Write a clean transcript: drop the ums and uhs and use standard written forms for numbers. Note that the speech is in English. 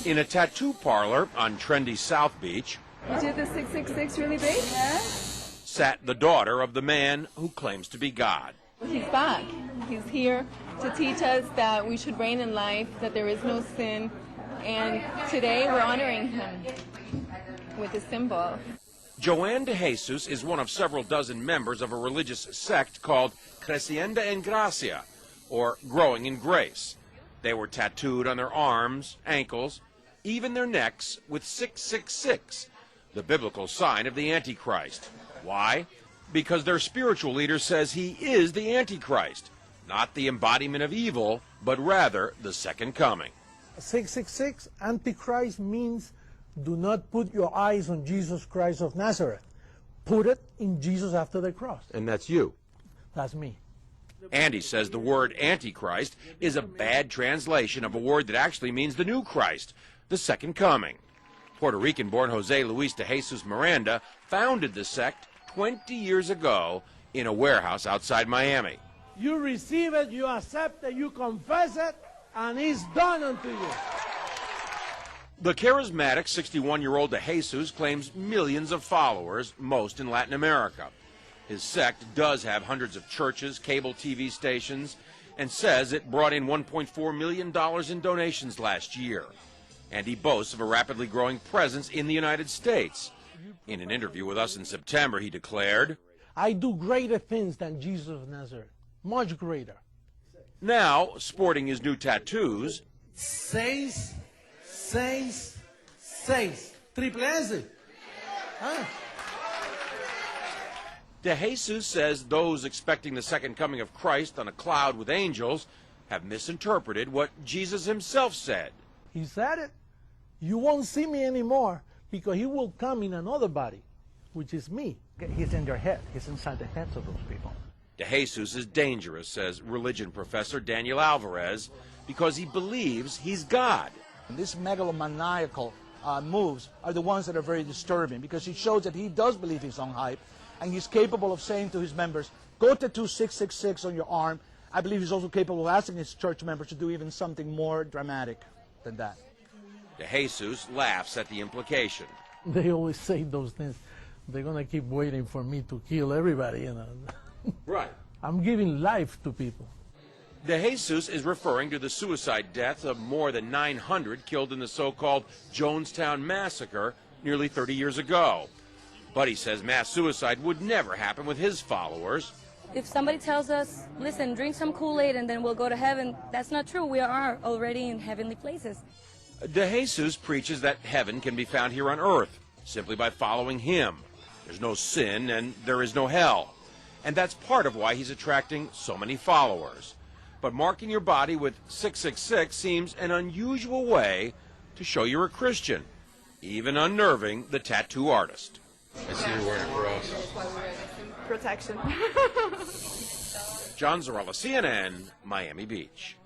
In a tattoo parlor on trendy South Beach, You did the 666 really big? Yeah. sat the daughter of the man who claims to be God. He's back. He's here to teach us that we should reign in life, that there is no sin, and today we're honoring him with a symbol. Joanne de Jesus is one of several dozen members of a religious sect called Creciendo en Gracia, or Growing in Grace. They were tattooed on their arms, ankles, even their necks with 666, the biblical sign of the Antichrist. Why? Because their spiritual leader says he is the Antichrist, not the embodiment of evil, but rather the second coming. 666, Antichrist means do not put your eyes on Jesus Christ of Nazareth. Put it in Jesus after the cross. And that's you. That's me. Andy says the word Antichrist is a bad translation of a word that actually means the new Christ, the second coming. Puerto Rican-born Jose Luis de Jesus Miranda founded the sect 20 years ago in a warehouse outside Miami. You receive it, you accept it, you confess it, and it's done unto you. The charismatic 61-year-old de Jesus claims millions of followers, most in Latin America. His sect does have hundreds of churches, cable TV stations, and says it brought in $1.4 million in donations last year. And he boasts of a rapidly growing presence in the United States. In an interview with us in September, he declared, I do greater things than Jesus of Nazareth, much greater. Now, sporting his new tattoos, 6, 6, 6. Triple S. Huh? de Jesus says those expecting the second coming of Christ on a cloud with angels have misinterpreted what Jesus himself said. He said it. You won't see me anymore because he will come in another body, which is me. He's in their head. He's inside the heads of those people. De Jesus is dangerous, says religion professor Daniel Alvarez, because he believes he's God. These megalomaniacal moves are the ones that are very disturbing because it shows that he does believe his own hype, and he's capable of saying to his members, go tattoo 666 on your arm. I believe he's also capable of asking his church members to do even something more dramatic than that. De Jesus laughs at the implication. They always say those things. They're going to keep waiting for me to kill everybody, you know. Right. I'm giving life to people. De Jesus is referring to the suicide deaths of more than 900 killed in the so-called Jonestown Massacre nearly 30 years ago. But he says mass suicide would never happen with his followers. If somebody tells us, listen, drink some Kool-Aid and then we'll go to heaven, that's not true. We are already in heavenly places. De Jesus preaches that heaven can be found here on earth simply by following him. There's no sin and there is no hell. And that's part of why he's attracting so many followers. But marking your body with 666 seems an unusual way to show you're a Christian, even unnerving the tattoo artist. I see you're wearing a cross. Protection. John Zarella, CNN, Miami Beach.